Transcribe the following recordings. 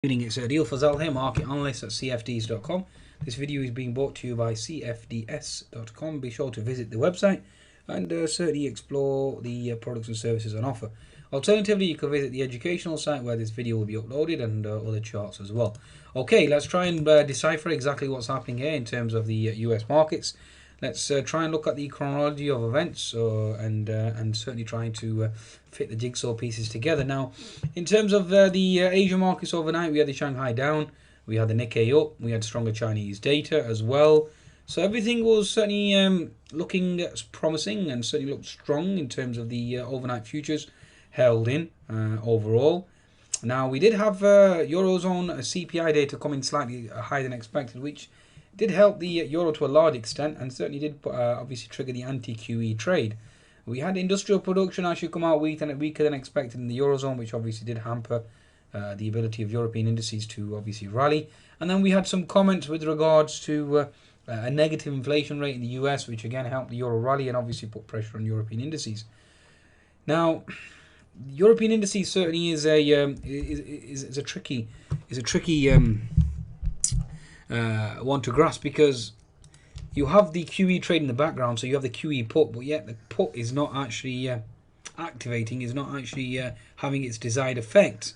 Evening, it's Adil Fazal here, market analyst at cfds.com. This video is being brought to you by cfds.com. Be sure to visit the website and certainly explore the products and services on offer. Alternatively, you can visit the educational site where this video will be uploaded and other charts as well. Okay, let's try and decipher exactly what's happening here in terms of the US markets. Let's try and look at the chronology of events and certainly trying to fit the jigsaw pieces together. Now, in terms of the Asian markets overnight, we had the Shanghai down, we had the Nikkei up, we had stronger Chinese data as well. So everything was certainly looking promising and certainly looked strong in terms of the overnight futures held in overall. Now, we did have Eurozone CPI data coming slightly higher than expected, which did help the euro to a large extent and certainly did obviously trigger the anti-QE trade. We had industrial production actually come out weaker than expected in the Eurozone, which obviously did hamper the ability of European indices to obviously rally. And then we had some comments with regards to a negative inflation rate in the US, which again helped the euro rally and obviously put pressure on European indices. Now, European indices certainly is a tricky one to grasp, because you have the QE trade in the background, so you have the QE put, but yet the put is not actually activating, is not actually having its desired effect.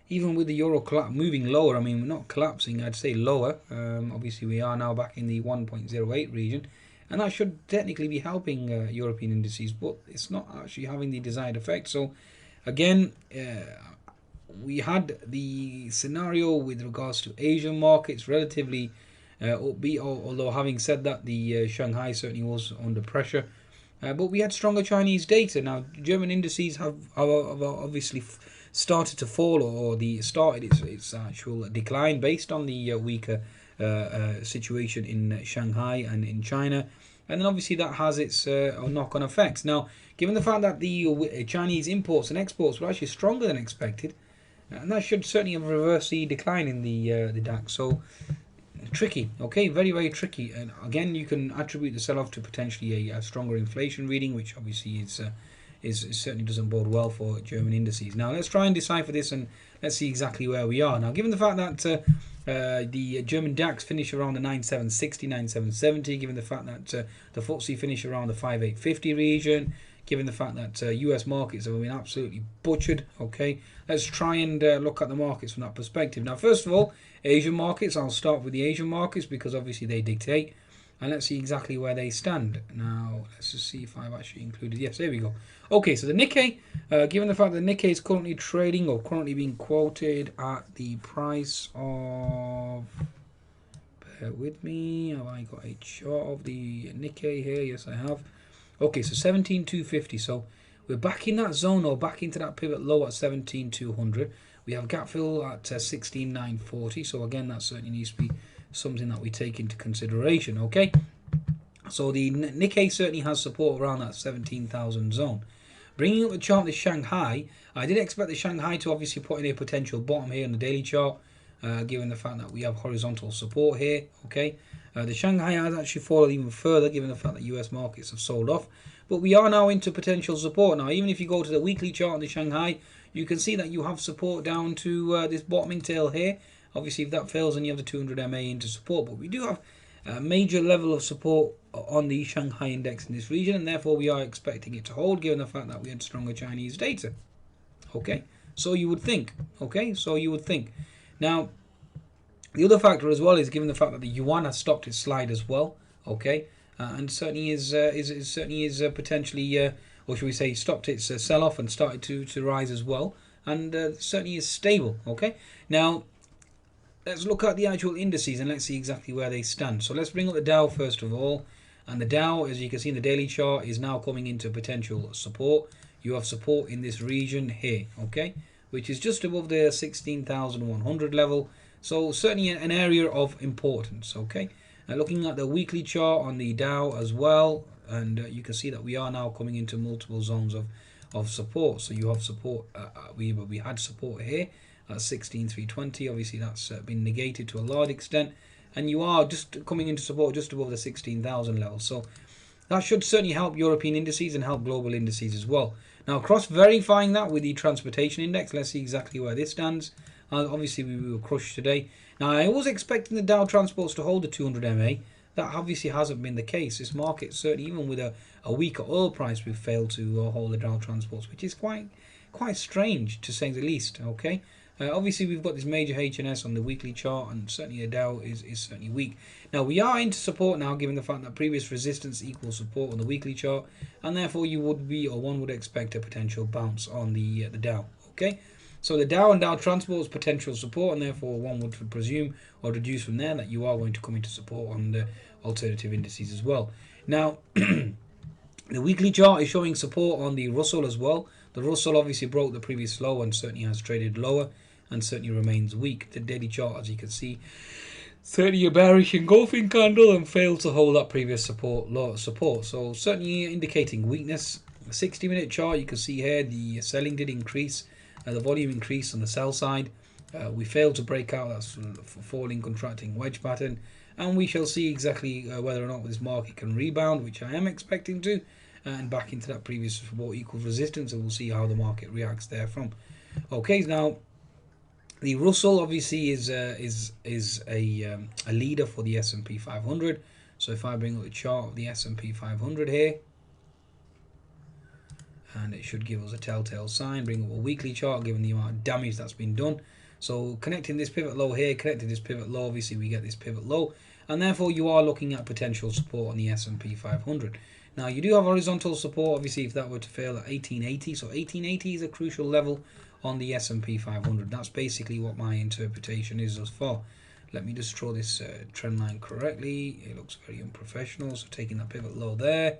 Even with the euro moving lower, I mean, not collapsing, I'd say lower. Obviously, we are now back in the 1.08 region, and that should technically be helping European indices, but it's not actually having the desired effect. So, again, we had the scenario with regards to Asian markets relatively upbeat, although having said that, the Shanghai certainly was under pressure. But we had stronger Chinese data. Now, German indices have obviously started to fall, or started its actual decline based on the weaker situation in Shanghai and in China. And then obviously that has its knock-on effects. Now, given the fact that the Chinese imports and exports were actually stronger than expected, and that should certainly have reversed the decline in the DAX. So tricky, okay, very, very tricky. And again, you can attribute the sell-off to potentially a stronger inflation reading, which obviously is certainly doesn't bode well for German indices. Now, let's try and decipher this and let's see exactly where we are. Now, given the fact that the German DAX finished around the 9760, 9770, given the fact that the FTSE finished around the 5850 region, given the fact that US markets have been absolutely butchered, okay, let's try and look at the markets from that perspective. Now, first of all, Asian markets, I'll start with the Asian markets because obviously they dictate, and let's see exactly where they stand. Now, let's just see if I've actually included, yes, there we go. Okay, so the Nikkei, given the fact that the Nikkei is currently trading or currently being quoted at the price of, bear with me, have I got a chart of the Nikkei here? Yes, I have. Okay, so 17,250. So we're back in that zone, or back into that pivot low at 17,200. We have gap fill at 16,940. So again, that certainly needs to be something that we take into consideration. Okay, so the Nikkei certainly has support around that 17,000 zone. Bringing up the chart, the Shanghai, I did expect the Shanghai to obviously put in a potential bottom here in the daily chart, given the fact that we have horizontal support here. Okay, the Shanghai has actually fallen even further, given the fact that US markets have sold off. But we are now into potential support. Now, even if you go to the weekly chart on the Shanghai, you can see that you have support down to this bottoming tail here. Obviously, if that fails, then you have the 200 MA into support. But we do have a major level of support on the Shanghai index in this region, and therefore we are expecting it to hold, given the fact that we had stronger Chinese data. Okay, so you would think. Okay, so you would think. Now, the other factor as well is given the fact that the yuan has stopped its slide as well. Okay, and certainly is potentially, or should we say, stopped its sell-off and started to rise as well, and certainly is stable. Okay, now let's look at the actual indices and let's see exactly where they stand. So let's bring up the Dow first of all. And the Dow, as you can see in the daily chart, is now coming into potential support. You have support in this region here, okay, which is just above the 16,100 level. So certainly an area of importance, okay. Now looking at the weekly chart on the Dow as well, and you can see that we are now coming into multiple zones of support. So you have support, we had support here at 16,320. Obviously that's been negated to a large extent, and you are just coming into support just above the 16,000 level. So that should certainly help European indices and help global indices as well. Now, cross-verifying that with the transportation index, let's see exactly where this stands. Obviously, we were crushed today. Now, I was expecting the Dow Transports to hold the 200 MA. That obviously hasn't been the case. This market, certainly, even with a weaker oil price, we've failed to hold the Dow Transports, which is quite strange, to say the least. Okay. Obviously, we've got this major HNS on the weekly chart, and certainly the Dow is certainly weak. Now, we are into support now, given the fact that previous resistance equals support on the weekly chart, and therefore you would be, or one would expect, a potential bounce on the Dow. Okay, so the Dow and Dow Transport is potential support, and therefore one would presume or deduce from there that you are going to come into support on the alternative indices as well. Now, the weekly chart is showing support on the Russell as well. The Russell obviously broke the previous low and certainly has traded lower and certainly remains weak. The daily chart, as you can see, certainly a bearish engulfing candle and failed to hold that previous support. So certainly indicating weakness. The 60-minute chart, you can see here the selling did increase, the volume increased on the sell side. We failed to break out that falling contracting wedge pattern, and we shall see exactly whether or not this market can rebound, which I am expecting to, and back into that previous support equals resistance, and we'll see how the market reacts therefrom. Okay, now the Russell obviously is a leader for the S&P 500. So if I bring up the chart of the S&P 500 here, and it should give us a telltale sign. Bring up a weekly chart, given the amount of damage that's been done. So connecting this pivot low here, connecting this pivot low, obviously we get this pivot low, and therefore you are looking at potential support on the S&P 500. Now you do have horizontal support, obviously, if that were to fail at 1880. So 1880 is a crucial level on the S&P 500. That's basically what my interpretation is thus far. Let me just draw this trend line correctly. It looks very unprofessional. So taking that pivot low there,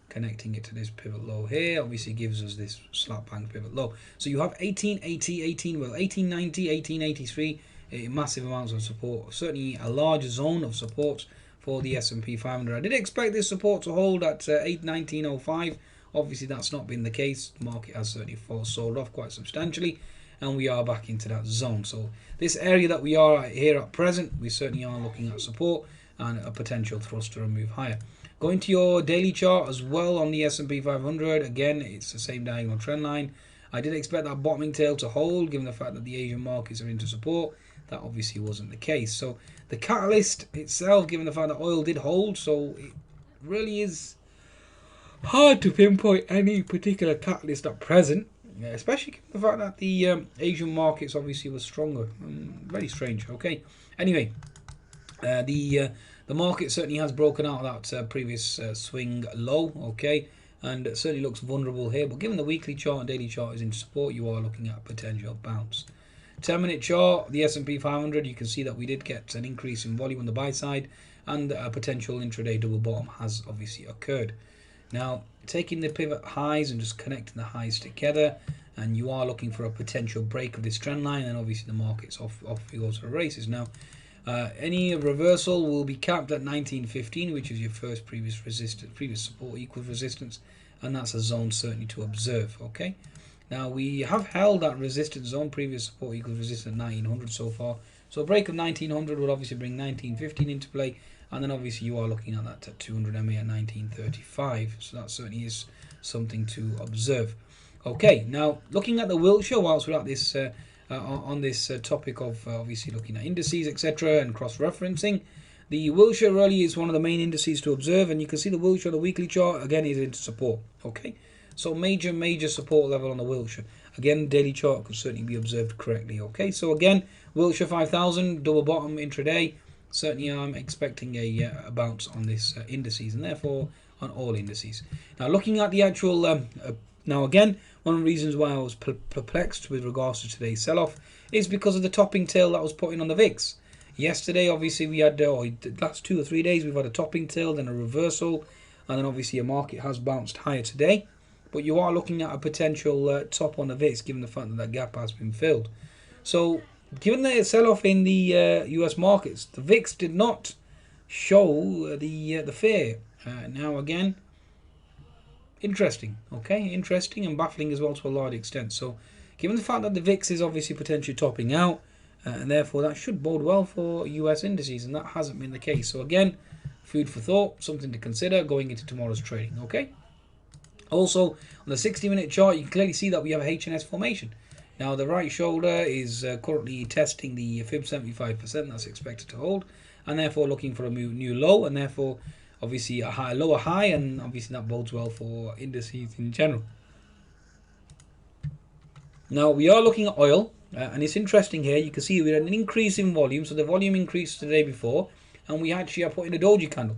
connecting it to this pivot low here, obviously gives us this slap bang pivot low. So you have 1880, 1890, 1883, massive amounts of support. Certainly a large zone of support for the S&P 500. I did expect this support to hold at 1905. Obviously, that's not been the case. The market has certainly sold off quite substantially, and we are back into that zone. So this area that we are here at present, we certainly are looking at support and a potential thrust to move higher. Going to your daily chart as well on the S&P 500, again, it's the same diagonal trend line. I did expect that bottoming tail to hold, given the fact that the Asian markets are into support. That obviously wasn't the case. So the catalyst itself, given the fact that oil did hold, so it really is hard to pinpoint any particular catalyst at present, especially given the fact that the Asian markets obviously were stronger. Very strange. Okay. Anyway, the market certainly has broken out of that previous swing low. Okay, and it certainly looks vulnerable here. But given the weekly chart and daily chart is into support, you are looking at a potential bounce. 10-minute chart, the S&P 500, you can see that we did get an increase in volume on the buy side, and a potential intraday double bottom has obviously occurred. Now, taking the pivot highs and just connecting the highs together, and you are looking for a potential break of this trend line, and obviously the market's off you go to the races. Now, any reversal will be capped at 1915, which is your first previous support equals resistance, and that's a zone certainly to observe. Okay. Now we have held that resistance zone, previous support equals resistance 1900 so far. So a break of 1900 would obviously bring 1915 into play, and then obviously you are looking at that at 200 MA at 1935. So that certainly is something to observe. Okay, now looking at the Wilshire, whilst we're at this on this topic of obviously looking at indices, etc., and cross-referencing, the Wilshire really is one of the main indices to observe, and you can see the Wilshire, the weekly chart, again is into support. Okay. So major support level on the Wilshire. Again, daily chart could certainly be observed correctly. Okay, so again, Wilshire 5000, double bottom intraday. Certainly I'm expecting a bounce on this indices, and therefore on all indices. Now looking at the actual, now again, one of the reasons why I was perplexed with regards to today's sell-off is because of the topping tail that was put in on the VIX. Yesterday, obviously, we had, the last 2 or 3 days, we've had a topping tail, then a reversal, and then obviously a market has bounced higher today. But you are looking at a potential top on the VIX, given the fact that that gap has been filled. So, given the sell-off in the US markets, the VIX did not show the fear. Now again, interesting. Okay, interesting and baffling as well to a large extent. So, given the fact that the VIX is obviously potentially topping out, and therefore that should bode well for US indices, and that hasn't been the case. So again, food for thought, something to consider going into tomorrow's trading. Okay. Also, on the 60-minute chart, you can clearly see that we have a HNS formation. Now the right shoulder is currently testing the fib 75%. That's expected to hold, and therefore looking for a new low, and therefore obviously a lower high, and obviously that bodes well for indices in general. Now we are looking at oil, and it's interesting here. You can see we had an increase in volume, so the volume increased the day before, and we actually are putting a doji candle,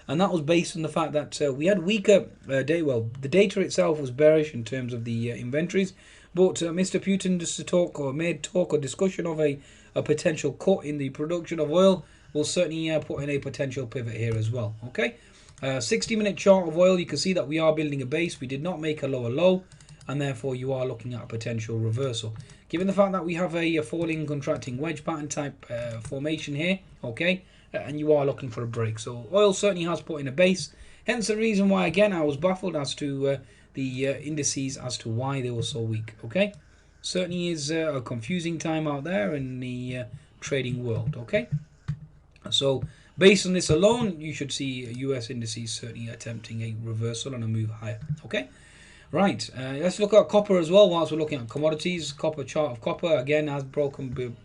and that was based on the fact that we had weaker day. Well, the data itself was bearish in terms of the inventories, but Mr. Putin just to talk or discussion of a potential cut in the production of oil will certainly put in a potential pivot here as well. Okay, 60-minute chart of oil, you can see that we are building a base. We did not make a lower low, and therefore you are looking at a potential reversal. Given the fact that we have a falling contracting wedge pattern type formation here, okay, and you are looking for a break. So oil certainly has put in a base. Hence the reason why, again, I was baffled as to the indices as to why they were so weak. Okay, certainly is a confusing time out there in the trading world. Okay, so based on this alone, you should see US indices certainly attempting a reversal and a move higher. Okay, right. Let's look at copper as well. Whilst we're looking at commodities, copper chart of copper again has broken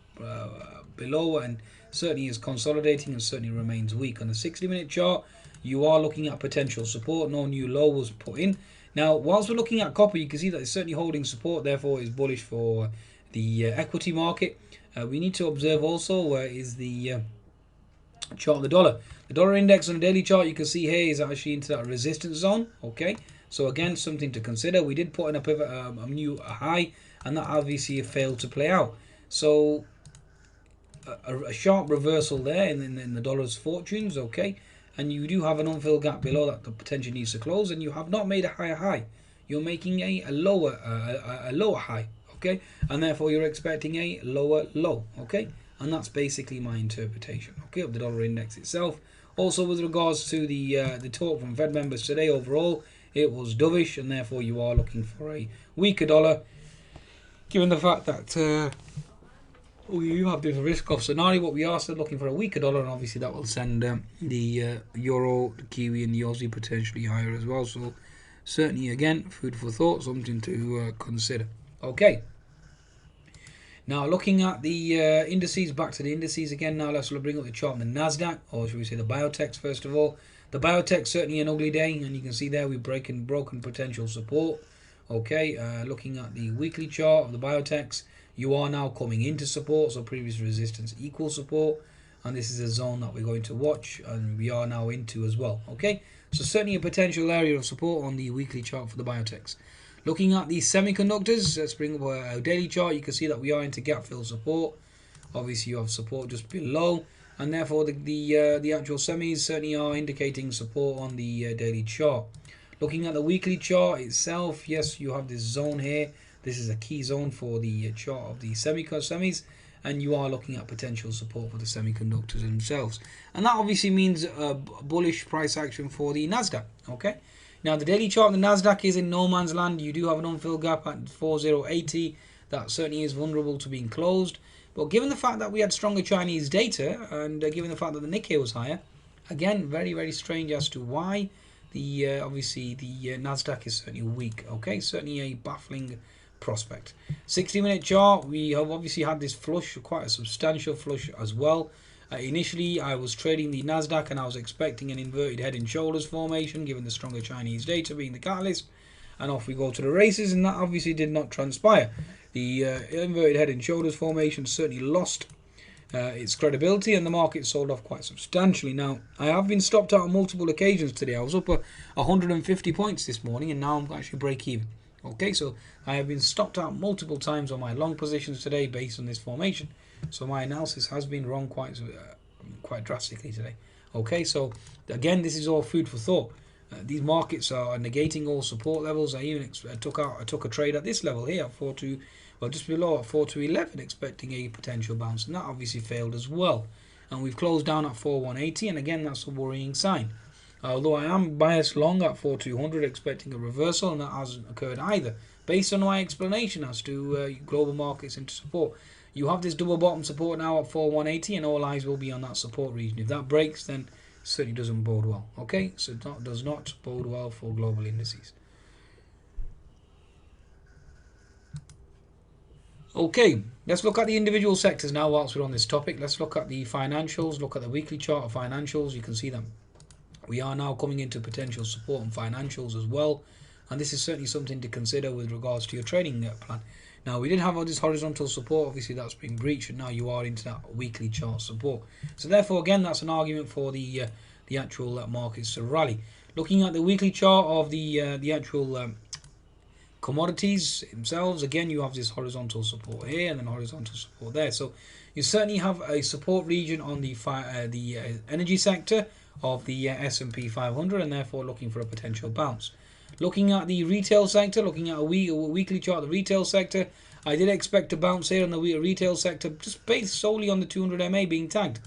below and certainly is consolidating and certainly remains weak. On the 60-minute chart, you are looking at potential support. No new low was put in. Now, whilst we're looking at copper, you can see that it's certainly holding support, therefore is bullish for the equity market. We need to observe also is the chart of the dollar. The dollar index on the daily chart, you can see here, is actually into that resistance zone. Okay, so again, something to consider. We did put in a pivot, a new high, and that obviously failed to play out. So a sharp reversal there in the dollar's fortunes. Okay, and you do have an unfilled gap below that the potential needs to close, and you have not made a higher high. You're making a lower high. Okay, and therefore you're expecting a lower low. Okay, and that's basically my interpretation. Okay, of the dollar index itself. Also, with regards to the talk from Fed members today, overall it was dovish, and therefore you are looking for a weaker dollar, given the fact that you have this risk-off scenario. But we are still looking for a weaker dollar, and obviously that will send the euro, the Kiwi, and the Aussie potentially higher as well. So certainly, again, food for thought, something to consider. Okay. Now, looking at the indices, back to the indices again. Now, let's bring up the chart on the Nasdaq, or should we say the biotechs first of all. The biotech certainly an ugly day, and you can see there we've broken potential support. Okay, looking at the weekly chart of the biotechs, you are now coming into support, so previous resistance equals support, and this is a zone that we're going to watch, and we are now into as well. Okay, so certainly a potential area of support on the weekly chart for the biotechs. Looking at the semiconductors, let's bring up a daily chart. You can see that we are into gap fill support. Obviously, you have support just below, and therefore the actual semis certainly are indicating support on the daily chart. Looking at the weekly chart itself, yes, you have this zone here. This is a key zone for the chart of the semis, and you are looking at potential support for the semiconductors themselves. And that obviously means bullish price action for the Nasdaq. Okay. Now, the daily chart on the Nasdaq is in no man's land. You do have an unfilled gap at 4080. That certainly is vulnerable to being closed. But given the fact that we had stronger Chinese data, and given the fact that the Nikkei was higher, again, very, very strange as to why the obviously the Nasdaq is certainly weak. Okay, certainly a baffling prospect. 60-minute chart, we have obviously had this flush, quite a substantial flush as well. Initially, I was trading the Nasdaq and I was expecting an inverted head and shoulders formation, given the stronger Chinese data being the catalyst. And off we go to the races, and that obviously did not transpire. The inverted head and shoulders formation certainly lost its credibility, and the market sold off quite substantially. Now, I have been stopped out on multiple occasions today. I was up 150 points this morning, and now I'm actually break even. Okay, so I have been stopped out multiple times on my long positions today based on this formation. So my analysis has been wrong quite drastically today. Okay, so again, this is all food for thought. These markets are negating all support levels. I even took a trade at this level here at just below at 4211, expecting a potential bounce, and that obviously failed as well. And we've closed down at 4180, and again, that's a worrying sign. Although I am biased long at 4200, expecting a reversal, and that hasn't occurred either. Based on my explanation as to global markets into support, you have this double bottom support now at 4180, and all eyes will be on that support region. If that breaks, then it certainly doesn't bode well. Okay, so that does not bode well for global indices. Okay, let's look at the individual sectors now whilst we're on this topic. Let's look at the financials, look at the weekly chart of financials. You can see them. We are now coming into potential support on financials as well. And this is certainly something to consider with regards to your trading plan. Now, we did have all this horizontal support. Obviously, that's been breached, and now you are into that weekly chart support. So therefore, again, that's an argument for the actual markets to rally. Looking at the weekly chart of the actual commodities themselves, again, you have this horizontal support here and then horizontal support there. So you certainly have a support region on the energy sector of the S&P 500, and therefore looking for a potential bounce. Looking at the retail sector, looking at a weekly chart of the retail sector, I did expect a bounce here on the retail sector, just based solely on the 200 MA being tagged.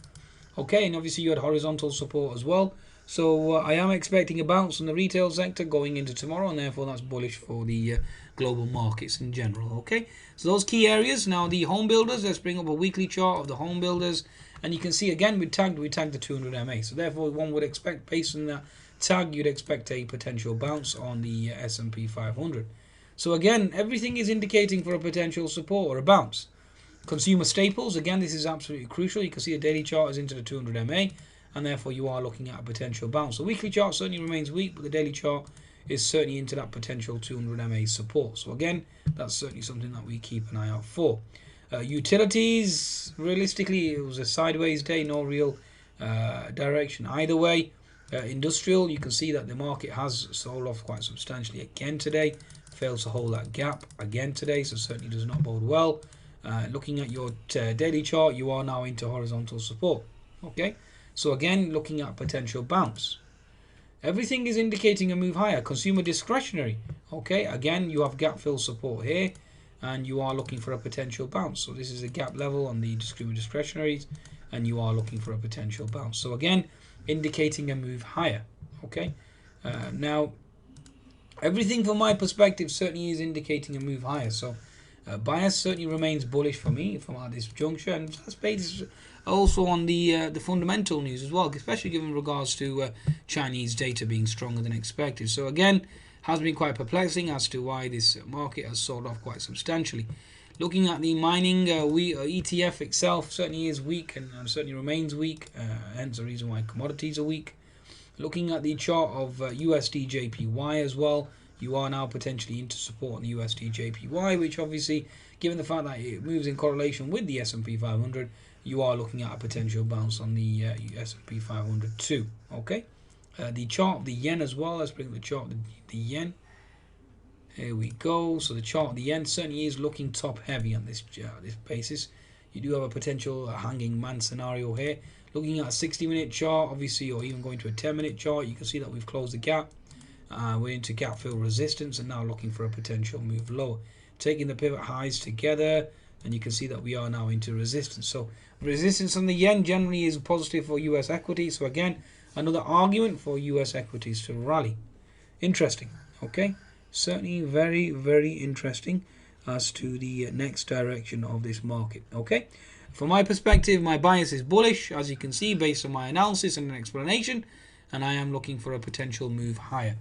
Okay, and obviously you had horizontal support as well. So I am expecting a bounce on the retail sector going into tomorrow, and therefore that's bullish for the global markets in general. Okay, so those key areas. Now the home builders, let's bring up a weekly chart of the home builders, and you can see again we tagged the 200 MA. So therefore one would expect, based on that tag, you'd expect a potential bounce on the S&P 500. So again, everything is indicating for a potential support or a bounce. Consumer staples, again, this is absolutely crucial. You can see a daily chart is into the 200 MA, and therefore you are looking at a potential bounce. The weekly chart certainly remains weak, but the daily chart is certainly into that potential 200 MA support. So again, that's certainly something that we keep an eye out for. Utilities, realistically, it was a sideways day, no real direction either way. Industrial, you can see that the market has sold off quite substantially again today, fails to hold that gap again today, so certainly does not bode well. Looking at your daily chart, you are now into horizontal support. Okay, so again, looking at potential bounce. Everything is indicating a move higher. Consumer discretionary. Okay, again, you have gap fill support here, and you are looking for a potential bounce. So this is a gap level on the consumer discretionaries, and you are looking for a potential bounce. So again, indicating a move higher. Okay, now everything from my perspective certainly is indicating a move higher. So bias certainly remains bullish for me from at this juncture, and that's based also on the fundamental news as well, especially given regards to Chinese data being stronger than expected. So again, has been quite perplexing as to why this market has sold off quite substantially. Looking at the mining ETF itself, certainly is weak and certainly remains weak, hence the reason why commodities are weak. Looking at the chart of USD JPY as well, you are now potentially into support on the USD JPY, which obviously, given the fact that it moves in correlation with the S&P 500, you are looking at a potential bounce on the S&P 500 too. Okay, the chart of the yen as well. Let's bring up the chart of the yen. Here we go. So the chart of the yen certainly is looking top heavy on this basis. You do have a potential hanging man scenario here. Looking at a 60-minute chart, obviously, or even going to a 10-minute chart, you can see that we've closed the gap. We're into gap fill resistance and now looking for a potential move lower. Taking the pivot highs together, and you can see that we are now into resistance. So resistance on the yen generally is positive for US equities. So again, another argument for US equities to rally. Interesting. Okay, certainly very, very interesting as to the next direction of this market. Okay, from my perspective, my bias is bullish, as you can see, based on my analysis and an explanation, and I am looking for a potential move higher.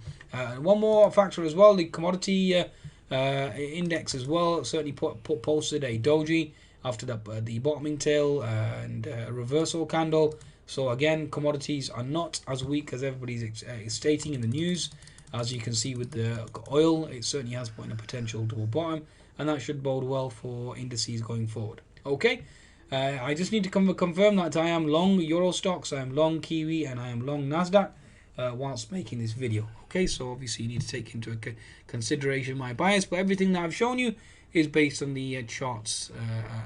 One more factor as well, the commodity index as well certainly posted a doji after the bottoming tail and a reversal candle. So again, commodities are not as weak as everybody's stating in the news. As you can see with the oil, it certainly has put in a potential double bottom, and that should bode well for indices going forward. Okay, I just need to confirm that I am long Euro stocks, I am long Kiwi, and I am long Nasdaq whilst making this video. Okay, so obviously you need to take into consideration my bias, but everything that I've shown you is based on the charts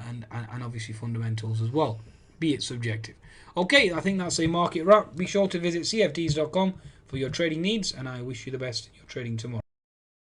and obviously fundamentals as well, be it subjective. Okay, I think that's a market wrap. Be sure to visit cfds.com for your trading needs, and I wish you the best in your trading tomorrow.